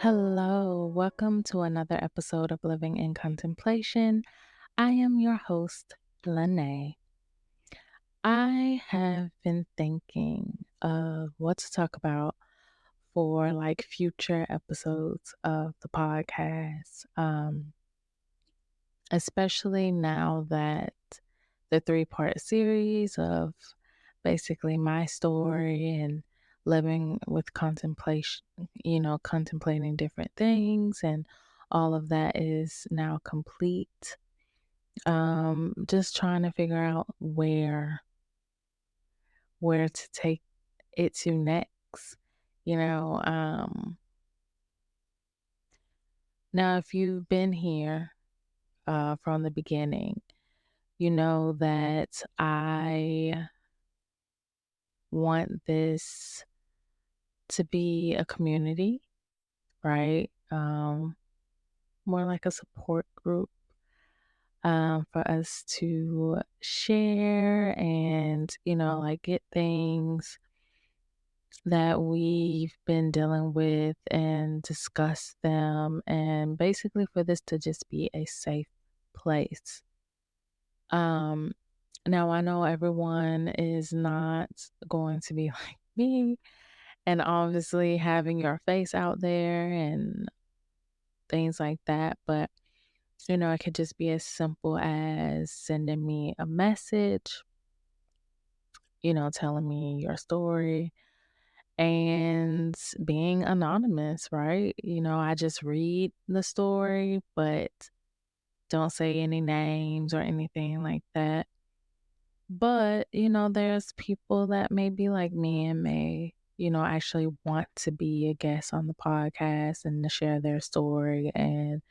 Hello, welcome to another episode of Living in Contemplation. I am your host, Lene. I have been thinking of what to talk about for future episodes of the podcast, especially now that the three-part series of basically my story and living with contemplation, contemplating different things and all of that is now complete. Just trying to figure out where to take it to next. You know, Now if you've been here from the beginning, you know that I want this to be a community, right? More like a support group for us to share and, get things that we've been dealing with and discuss them. And basically, for this to just be a safe place. Um, Now, I know everyone is not going to be like me, and obviously having your face out there and things like that. But, it could just be as simple as sending me a message, telling me your story and being anonymous, right? I just read the story, but don't say any names or anything like that. But, there's people that may be like me and may, actually want to be a guest on the podcast and to share their story and,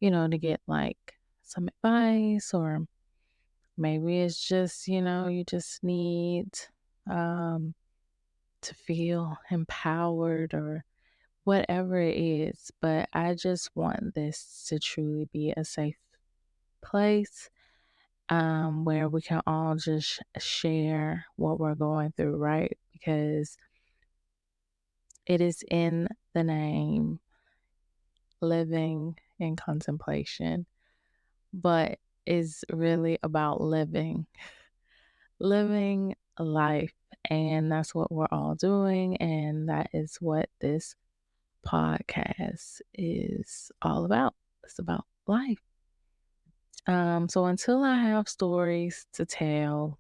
to get some advice, or maybe it's just, you just need um, to feel empowered or whatever it is. But I just want this to truly be a safe place where we can all just share what we're going through, right? Because it is in the name, living in contemplation, but is really about living a life. And that's what we're all doing. And that is what this podcast is all about. It's about life. So until I have stories to tell,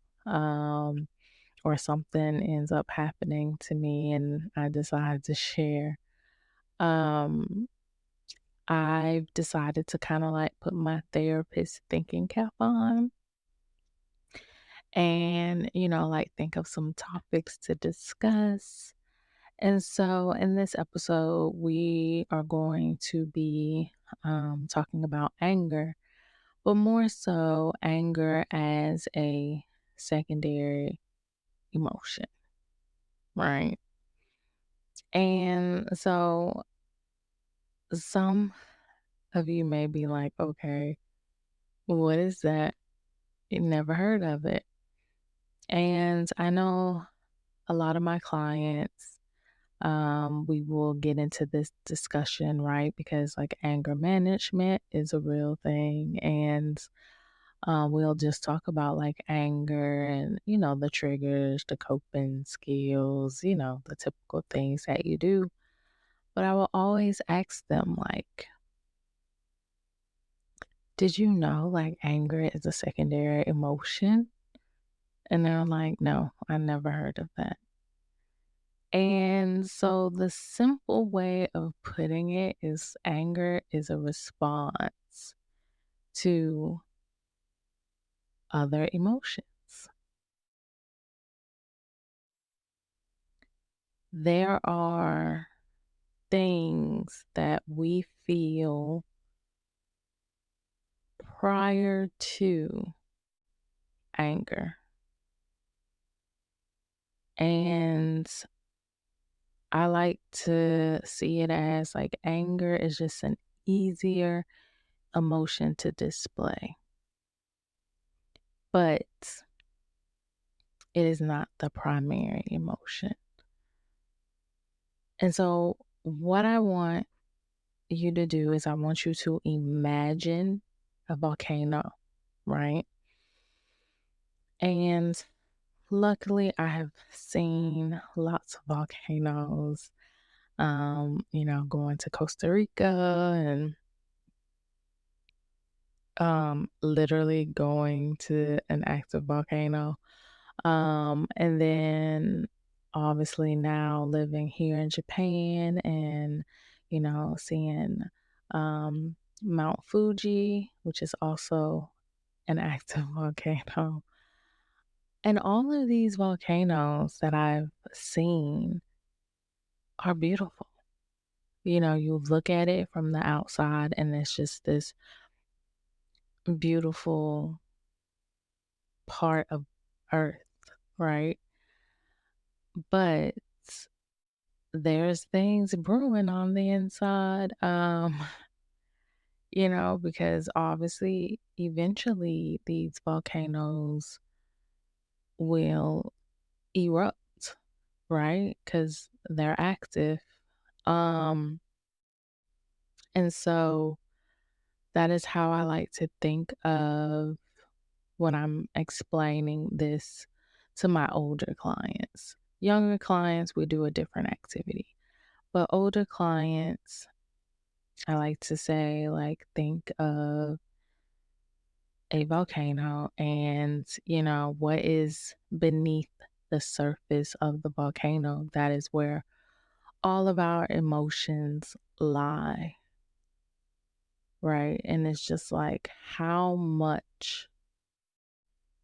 or something ends up happening to me and I decide to share, um, I've decided to kind of put my therapist thinking cap on and, think of some topics to discuss. And so in this episode, we are going to be talking about anger, but more so anger as a secondary emotion, right? And so some of you may be like, okay, what is that? You never heard of it. And I know a lot of my clients, we will get into this discussion, right? Because anger management is a real thing. And we'll just talk about anger and, the triggers, the coping skills, the typical things that you do. But I will always ask them, did you know anger is a secondary emotion? And they're like, no, I never heard of that. And so the simple way of putting it is anger is a response to other emotions. There are things that we feel prior to anger. And I like to see it as anger is just an easier emotion to display, but it is not the primary emotion. And so, what I want you to do is I want you to imagine a volcano, right? And luckily, I have seen lots of volcanoes, going to Costa Rica and literally going to an active volcano. And then obviously now living here in Japan and, seeing Mount Fuji, which is also an active volcano. And all of these volcanoes that I've seen are beautiful. You look at it from the outside and it's just this beautiful part of Earth, right? But there's things brewing on the inside, because obviously eventually these volcanoes will erupt, right? Because they're active. Um, and so that is how I like to think of when I'm explaining this to my older clients. Younger clients, we do a different activity. But older clients, I like to say, like, think of a volcano and, what is beneath the surface of the volcano. That is where all of our emotions lie, right? And it's just like how much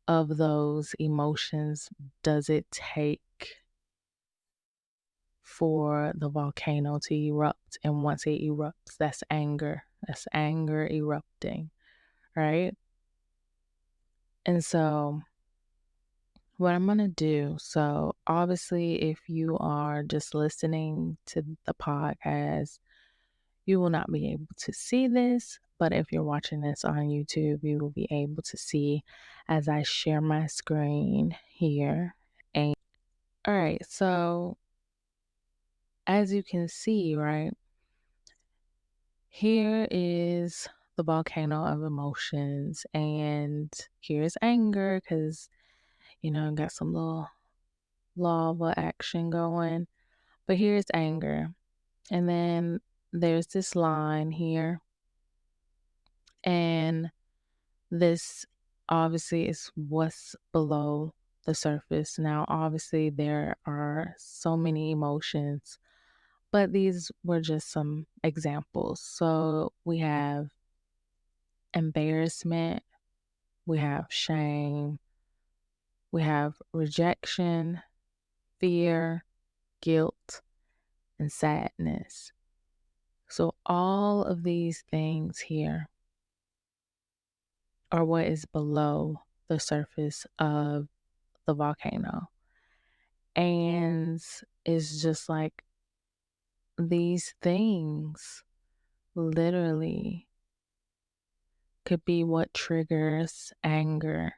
of those emotions does it take for the volcano to erupt? And once it erupts, that's anger. That's anger erupting, right? And so, what I'm going to do, so obviously, if you are just listening to the podcast, you will not be able to see this. But if you're watching this on YouTube, you will be able to see as I share my screen here. And all right, so as you can see, right, here is the volcano of emotions, and here's anger because, got some little lava action going. But here's anger. And then there's this line here. And this obviously is what's below the surface. Now, obviously, there are so many emotions, but these were just some examples. So we have embarrassment, we have shame, we have rejection, fear, guilt, and sadness. So all of these things here are what is below the surface of the volcano. And it's just like these things literally could be what triggers anger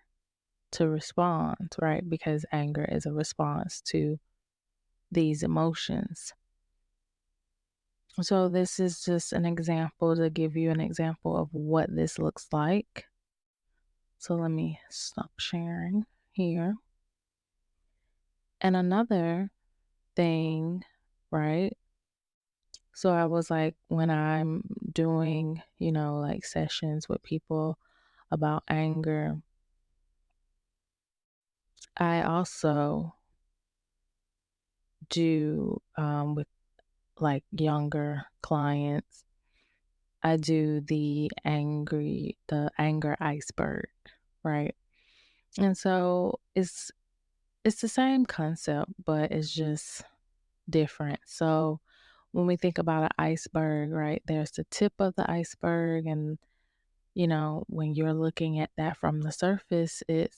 to respond, right? Because anger is a response to these emotions. So, this is just an example to give you an example of what this looks like. So, let me stop sharing here. And another thing, right? So, I was like, when I'm doing, like sessions with people about anger, I also do with like younger clients, I do the anger iceberg, right? And so it's the same concept, but it's just different. So when we think about an iceberg, right, there's the tip of the iceberg, and when you're looking at that from the surface, it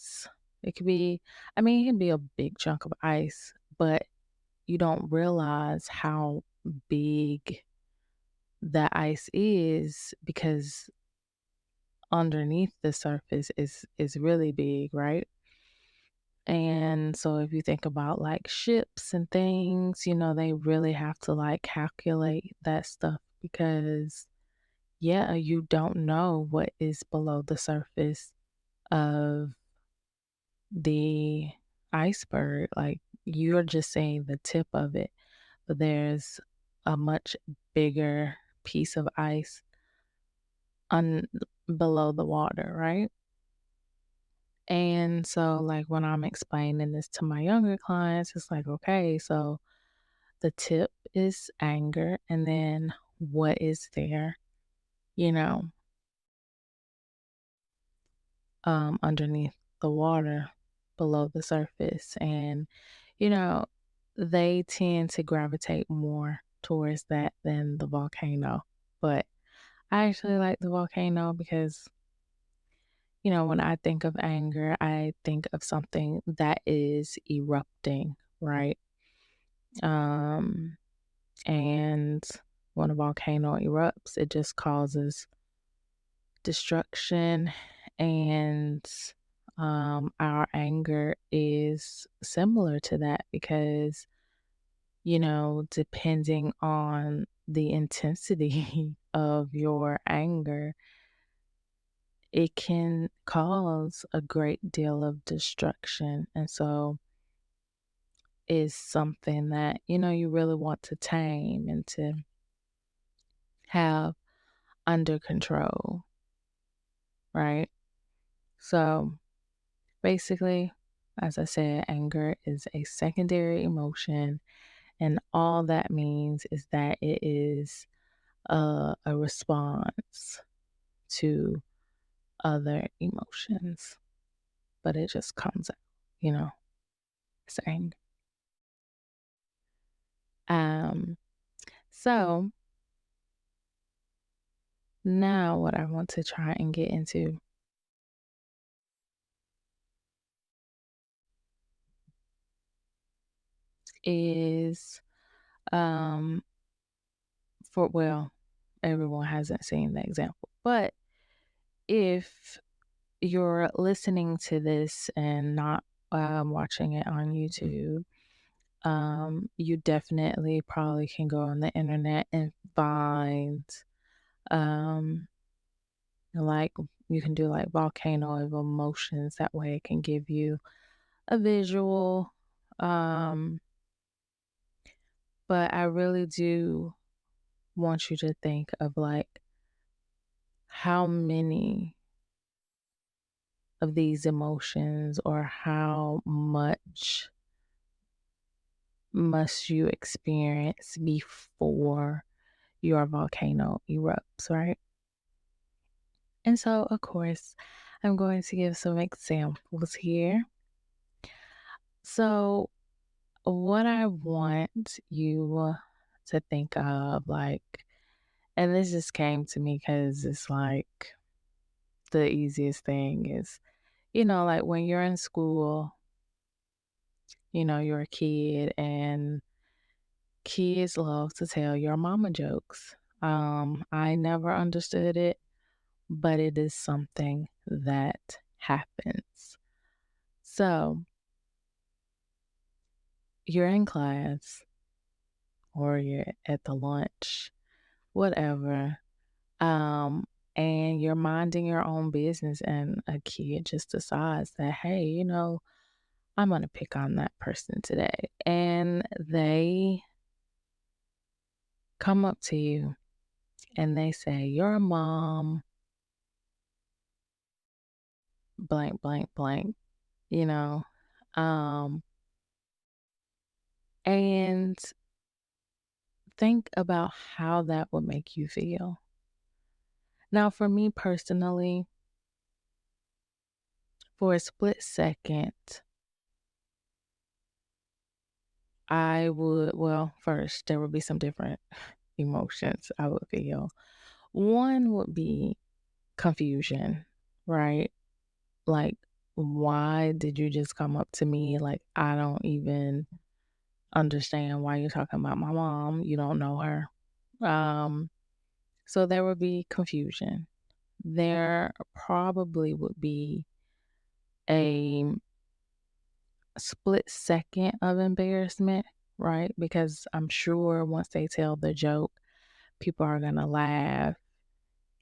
could be, I mean, it can be a big chunk of ice, but you don't realize how big the ice is because underneath the surface is really big, right? And so if you think about like ships and things, they really have to like calculate that stuff because, yeah, you don't know what is below the surface of the iceberg. Like, you're just seeing the tip of it, but there's a much bigger piece of ice un below the water, right? And so, like, when I'm explaining this to my younger clients, it's like, okay, so the tip is anger, and then what is there, you know, underneath the water, below the surface. And, you know, they tend to gravitate more towards that than the volcano. But I actually like the volcano because, when I think of anger, I think of something that is erupting, right? Um, and when a volcano erupts, it just causes destruction, and our anger is similar to that because, depending on the intensity of your anger, it can cause a great deal of destruction. And so is something that, you really want to tame and to have under control, right? So basically, as I said, anger is a secondary emotion, and all that means is that it is a response to other emotions, but it just comes out, you know, it's anger. Um, so now what I want to try and get into is um for well, everyone hasn't seen the example, but if you're listening to this and not watching it on YouTube, you definitely probably can go on the internet and find, um, like, you can do like Volcano of Emotions. That way it can give you a visual. Um, but I really do want you to think of like how many of these emotions or how much must you experience before your volcano erupts, right? And so, of course, I'm going to give some examples here. So, what I want you to think of, like, and this just came to me because it's like the easiest thing is, like when you're in school, you're a kid and kids love to tell your mama jokes. I never understood it, but it is something that happens. So you're in class or you're at the lunch, whatever, um, and you're minding your own business, and a kid just decides that, hey, I'm going to pick on that person today. And they come up to you and they say, your mom, blank, blank, blank, you know, um, and think about how that would make you feel. Now, for me personally, for a split second, first, there would be some different emotions I would feel. One would be confusion, right? Like, why did you just come up to me? Like, I don't even understand why you're talking about my mom. You don't know her. Um, so there would be confusion. There probably would be a split second of embarrassment, right? Because I'm sure once they tell the joke, people are gonna laugh,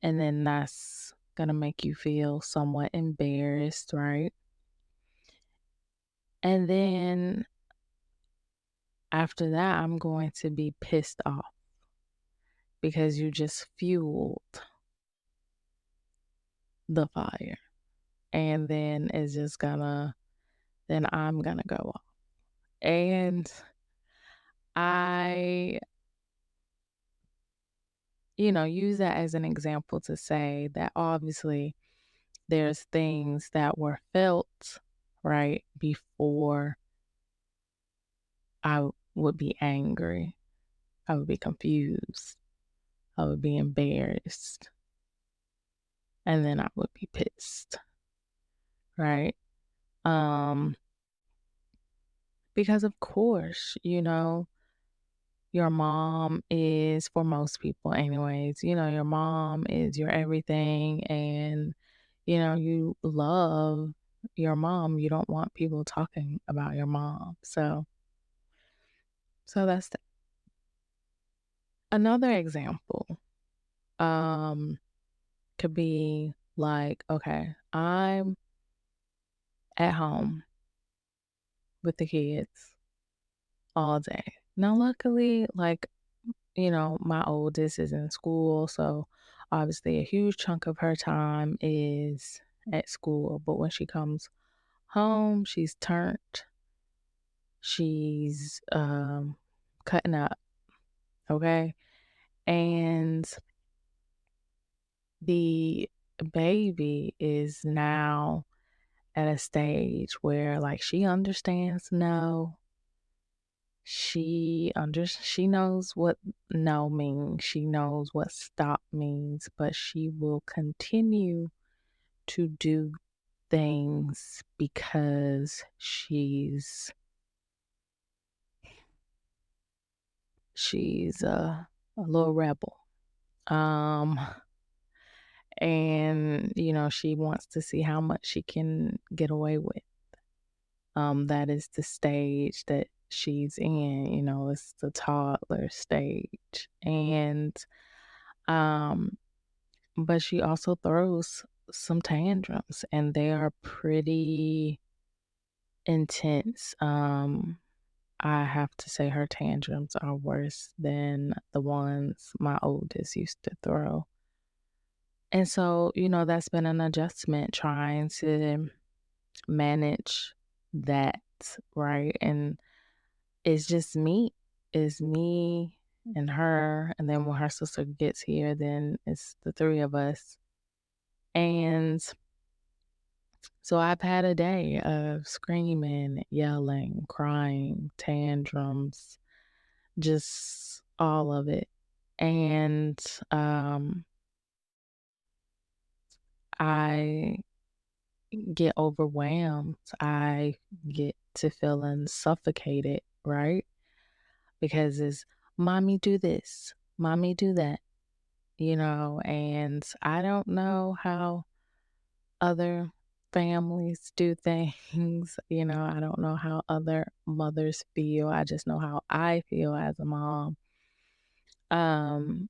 and then that's gonna make you feel somewhat embarrassed, right? And then after that, I'm going to be pissed off because you just fueled the fire. And then it's just gonna, then I'm gonna go off. And I, use that as an example to say that obviously there's things that were felt, right, before I would be angry. I would be confused. I would be embarrassed. And then I would be pissed, right? Um, because of course, your mom is, for most people anyways, your mom is your everything, and you love your mom. You don't want people talking about your mom. So that's another example. Um could be like, okay, I'm at home with the kids all day. Now luckily, like, my oldest is in school, so obviously a huge chunk of her time is at school. But when she comes home, she's turned, she's cutting up, okay? And the baby is now at a stage where like she understands no. She knows what no means. She knows what stop means, but she will continue to do things because she's a little rebel. Um and she wants to see how much she can get away with. That is the stage that she's in, it's the toddler stage. And um but she also throws some tantrums, and they are pretty intense. I have to say her tantrums are worse than the ones my oldest used to throw. And so, that's been an adjustment trying to manage that, right? And it's just me. It's me and her. And then when her sister gets here, then it's the three of us. And so I've had a day of screaming, yelling, crying, tantrums, just all of it. And I get overwhelmed. I get to feeling suffocated, right? Because it's mommy do this, mommy do that, and I don't know how other families do things. I don't know how other mothers feel. I just know how I feel as a mom. Um,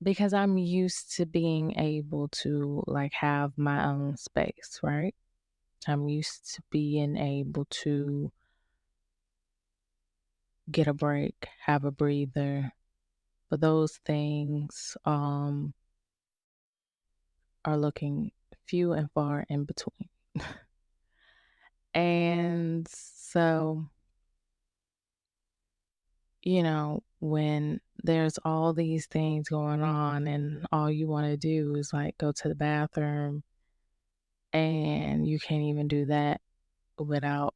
because I'm used to being able to like have my own space, right? I'm used to being able to get a break, have a breather. But those things are looking few and far in between. And so, when there's all these things going on and all you want to do is like go to the bathroom, and you can't even do that without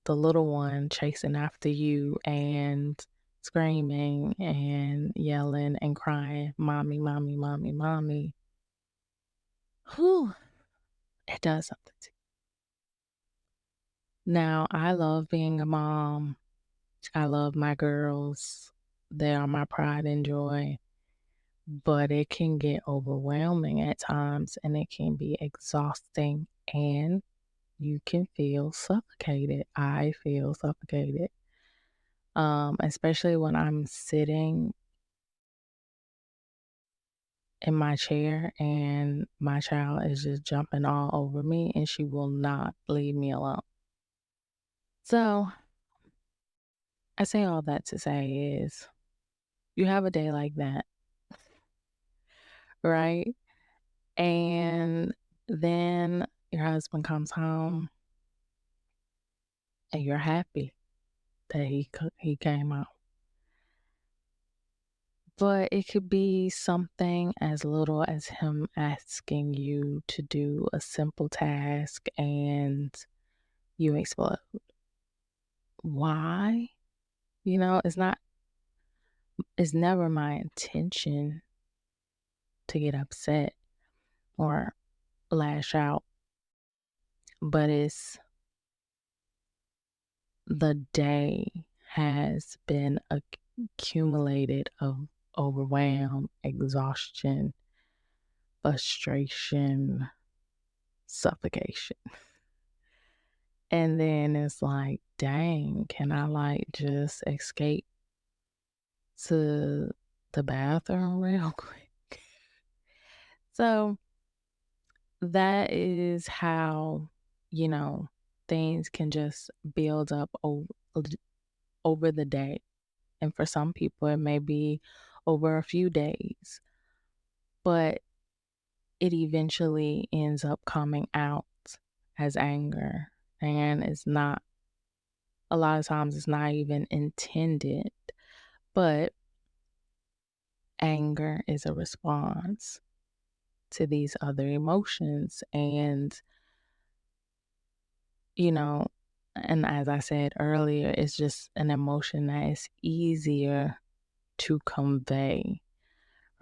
the little one chasing after you and screaming and yelling and crying, mommy, mommy, mommy, mommy. Whew, it does something to you. Now, I love being a mom. I love my girls. They are my pride and joy. But it can get overwhelming at times, and it can be exhausting, and you can feel suffocated. I feel suffocated. Especially when I'm sitting in my chair and my child is just jumping all over me and she will not leave me alone. So I say all that to say is you have a day like that, right? And then your husband comes home and you're happy that he came out. But it could be something as little as him asking you to do a simple task and you explode. Why? It's never my intention to get upset or lash out, but it's the day has been accumulated of overwhelm, exhaustion, frustration, suffocation. And then it's like, dang, can I like just escape to the bathroom real quick? So that is how, you know, things can just build up over the day. And for some people, it may be over a few days, but it eventually ends up coming out as anger. And it's not, a lot of times, it's not even intended, but anger is a response to these other emotions. And, you know, and as I said earlier, it's just an emotion that is easier to convey,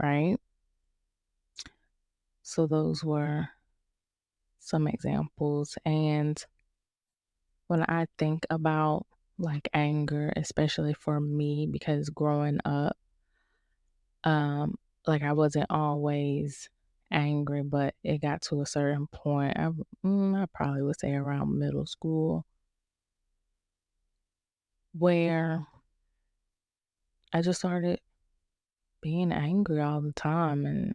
right? So those were some examples. And when I think about like anger, especially for me, because growing up, um, like I wasn't always angry, but it got to a certain point. I probably would say around middle school, where I just started being angry all the time, and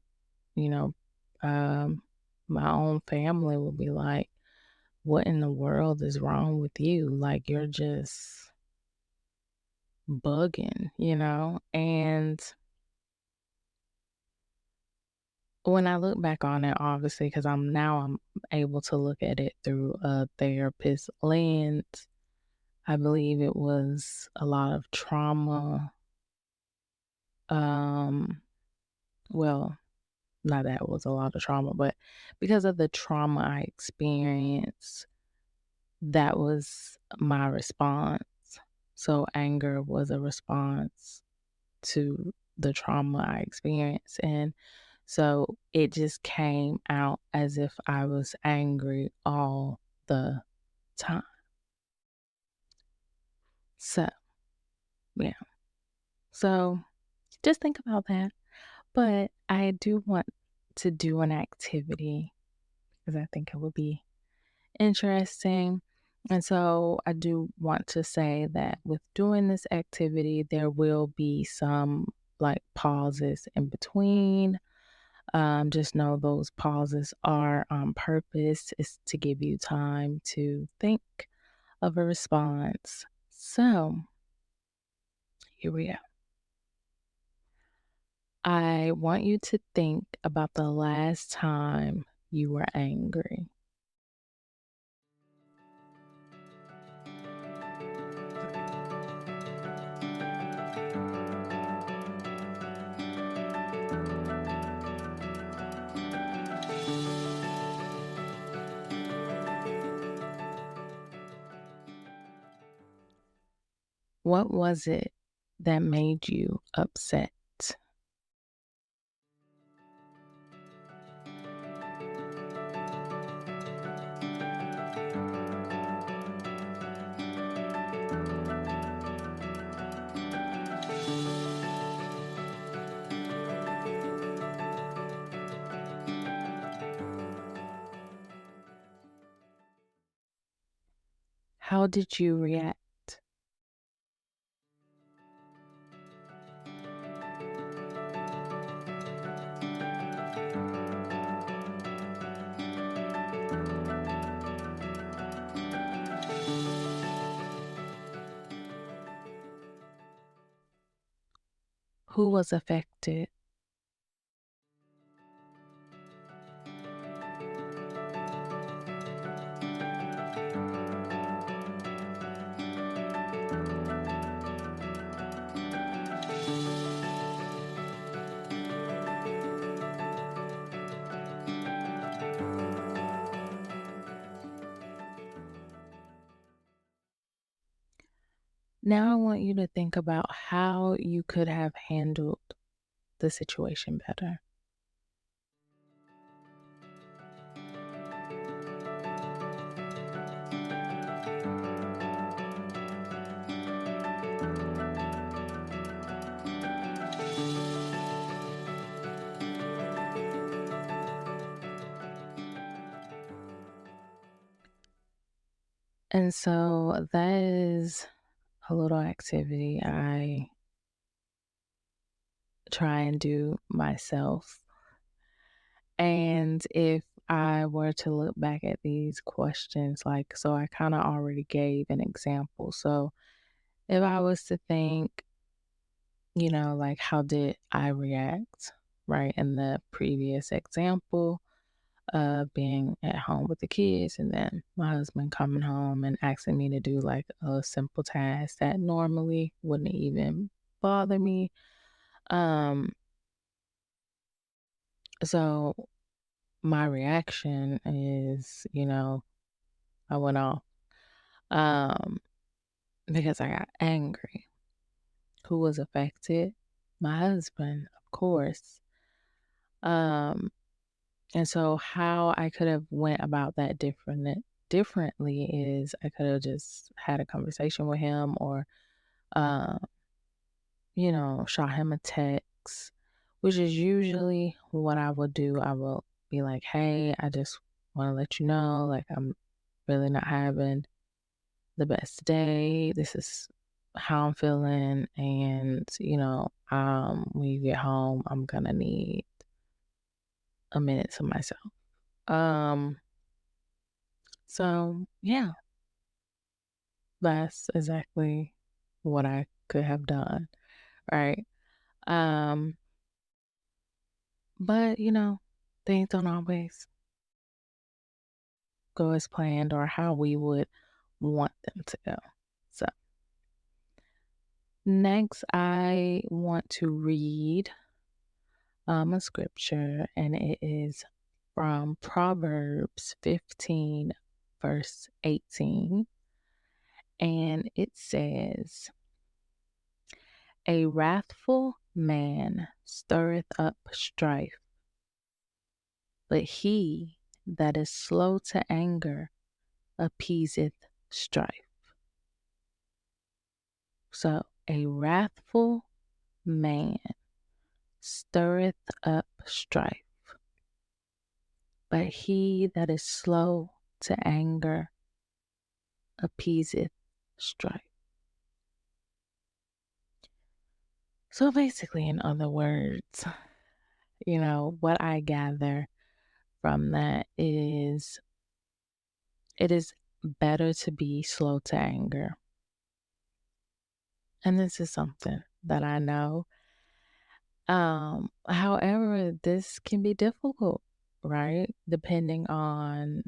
you know, um, my own family would be like, "What in the world is wrong with you? Like you're just bugging," And when I look back on it, obviously, because I'm able to look at it through a therapist lens. I believe it was a lot of trauma. Um, well, not that it was a lot of trauma, but because of the trauma I experienced, that was my response. So anger was a response to the trauma I experienced. And so it just came out as if I was angry all the time. So, yeah. So just think about that. But I do want to do an activity because I think it would be interesting. And so I do want to say that with doing this activity, there will be some like pauses in between. Just know those pauses are on purpose. It's to give you time to think of a response. So here we go. I want you to think about the last time you were angry. What was it that made you upset? How did you react? Who was affected? Now I want you to think about how you could have handled the situation better. And so that is a little activity I try and do myself. And if I were to look back at these questions, like, so I kind of already gave an example. So if I was to think, like, how did I react, right, in the previous example of being at home with the kids and then my husband coming home and asking me to do like a simple task that normally wouldn't even bother me. Um, so my reaction is, I went off um, because I got angry. Who was affected? My husband, of course. Um, and so how I could have went about that differently is I could have just had a conversation with him or uh, shot him a text, which is usually what I would do. I will be like, hey, I just want to let you know, like, I'm really not having the best day. This is how I'm feeling. And, when you get home, I'm going to need a minute to myself. Um, so yeah, that's exactly what I could have done. Right. Um, but things don't always go as planned or how we would want them to go. So next I want to read a scripture, and it is from Proverbs 15, verse 18. And it says, a wrathful man stirreth up strife, but he that is slow to anger appeaseth strife. So a wrathful man stirreth up strife, but he that is slow to anger appeaseth strife. So basically, in other words, what I gather from that is it is better to be slow to anger. And this is something that I know. However, this can be difficult, right? Depending on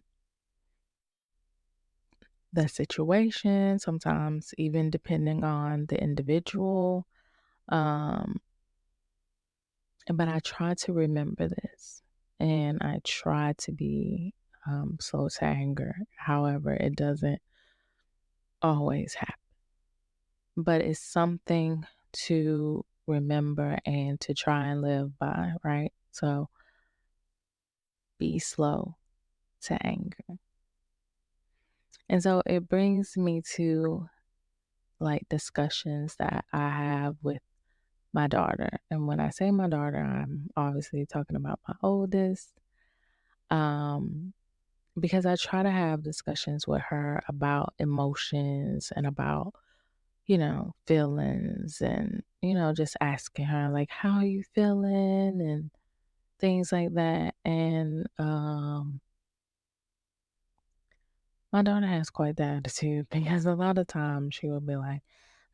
the situation, sometimes even depending on the individual. Um, but I try to remember this and I try to be slow to anger. However, it doesn't always happen, but it's something to remember and to try and live by, right? So be slow to anger. And so it brings me to like discussions that I have with my daughter. And when I say my daughter, I'm obviously talking about my oldest. Um, because I try to have discussions with her about emotions and about, feelings and, just asking her like, how are you feeling and things like that. And my daughter has quite the attitude because a lot of times she will be like,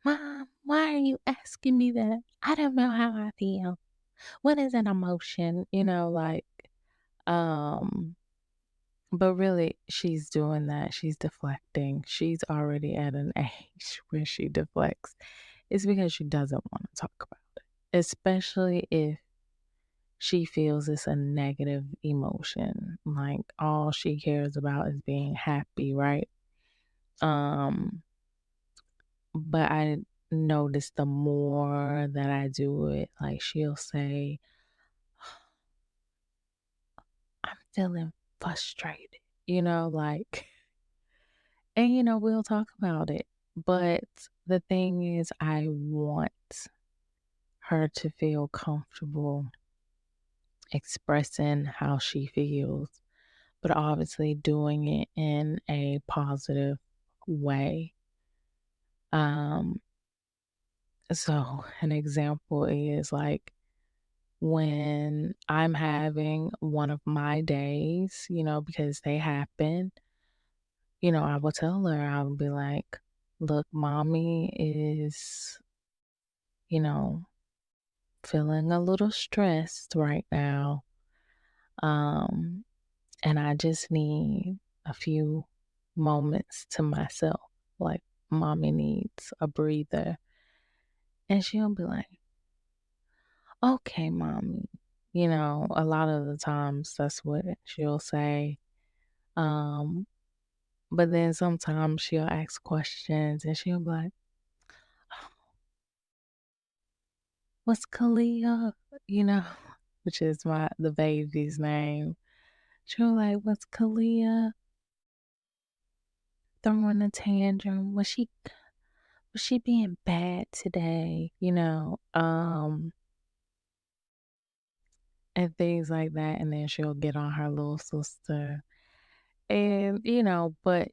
Mom, Why are you asking me that? I don't know how I feel. What is an emotion? Um, but really, she's doing that. She's deflecting. She's already at an age where she deflects. It's because she doesn't want to talk about it, especially if she feels it's a negative emotion. Like all she cares about is being happy, right? Um, but I notice the more that I do it, like she'll say, I'm feeling frustrated, and we'll talk about it. But the thing is, I want her to feel comfortable expressing how she feels, but obviously doing it in a positive way. Um, so an example is like when I'm having one of my days, because they happen, I will tell her, I'll be like, look, mommy is, you know, feeling a little stressed right now. Um, and I just need a few moments to myself. Like, mommy needs a breather. And she'll be like, okay, mommy. A lot of the times that's what she'll say. Um, but then sometimes she'll ask questions and she'll be like, what's Kalia? You know, which is the baby's name. She'll like, what's Kalia throwing a tantrum? Was she being bad today? And things like that. And then she'll get on her little sister. And, but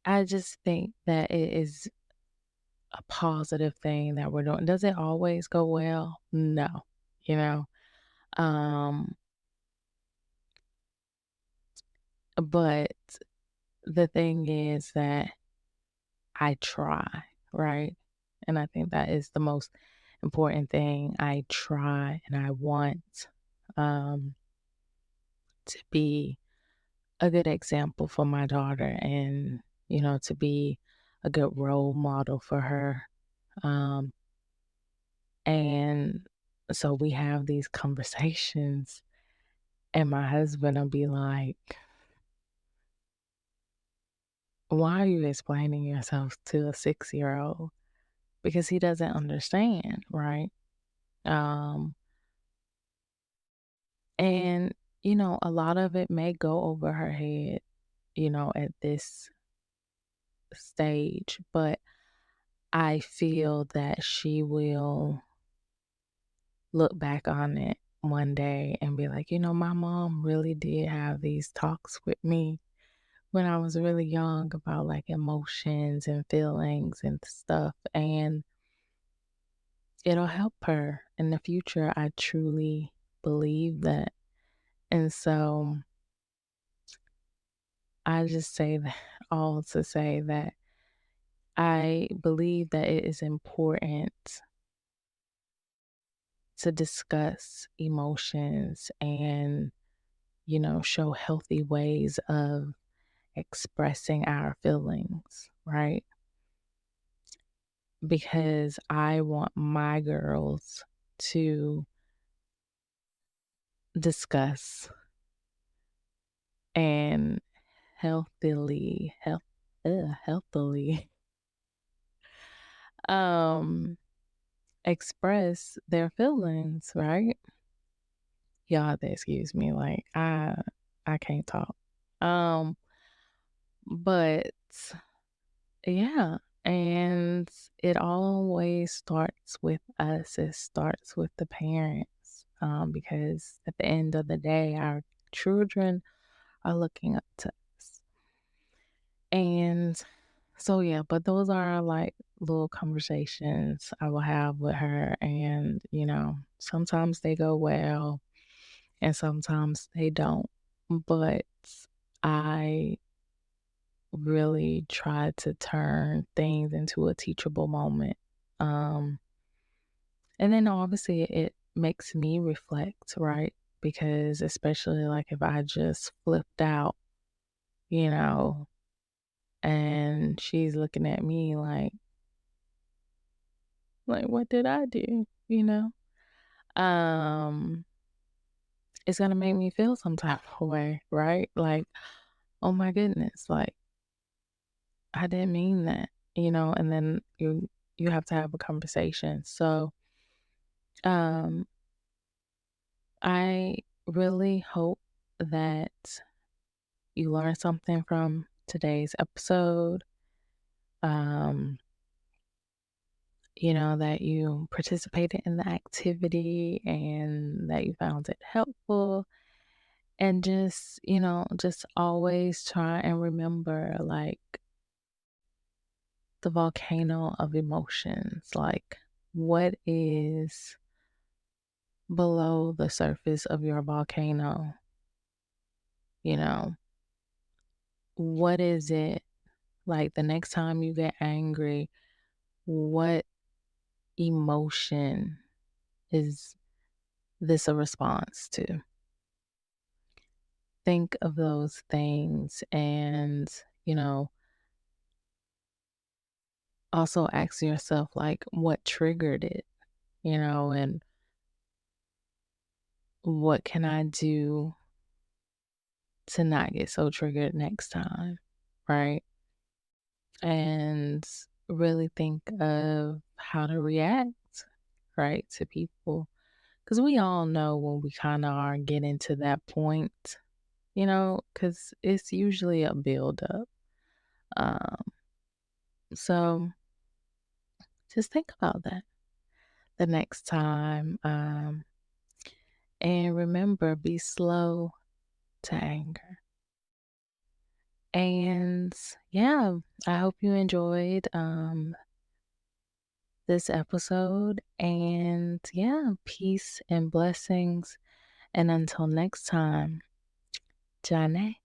I just think that it is a positive thing that we're doing. Does it always go well? No, you know. Um, but the thing is that I try, right? And I think that is the most important thing. I try and I want um to be a good example for my daughter and to be a good role model for her. Um and so we have these conversations and my husband will be like, why are you explaining yourself to a 6-year old? Because he doesn't understand, right? Um, and, a lot of it may go over her head, at this stage, but I feel that she will look back on it one day and be like, my mom really did have these talks with me when I was really young about like emotions and feelings and stuff. And it'll help her in the future. I truly believe that. And so I just say that all to say that I believe that it is important to discuss emotions and, show healthy ways of expressing our feelings, right? Because I want my girls to discuss and healthily um express their feelings, right? Y'all have to excuse me, like I can't talk. Um, but yeah, and it always starts with us. It starts with the parents. Because at the end of the day, our children are looking up to us. And so yeah, but those are like little conversations I will have with her and sometimes they go well and sometimes they don't. But I really try to turn things into a teachable moment. Um, and then obviously it makes me reflect, right? Because especially like if I just flipped out, you know, and she's looking at me like what did I do? You know? Um, it's gonna make me feel some type of way, right? Like, oh my goodness, like I didn't mean that, and then you have to have a conversation. So, um, I really hope that you learned something from today's episode. Um, that you participated in the activity and that you found it helpful. And just always try and remember like the volcano of emotions. Like, what is below the surface of your volcano? You know, what is it like the next time you get angry? What emotion is this a response to? Think of those things and, also ask yourself, like, what triggered it, and what can I do to not get so triggered next time, right? And really think of how to react, right, to people. Because we all know when we kind of are getting to that point, because it's usually a buildup. Um, so just think about that the next time. And remember, be slow to anger. And yeah, I hope you enjoyed this episode. And yeah, peace and blessings. And until next time, Jane.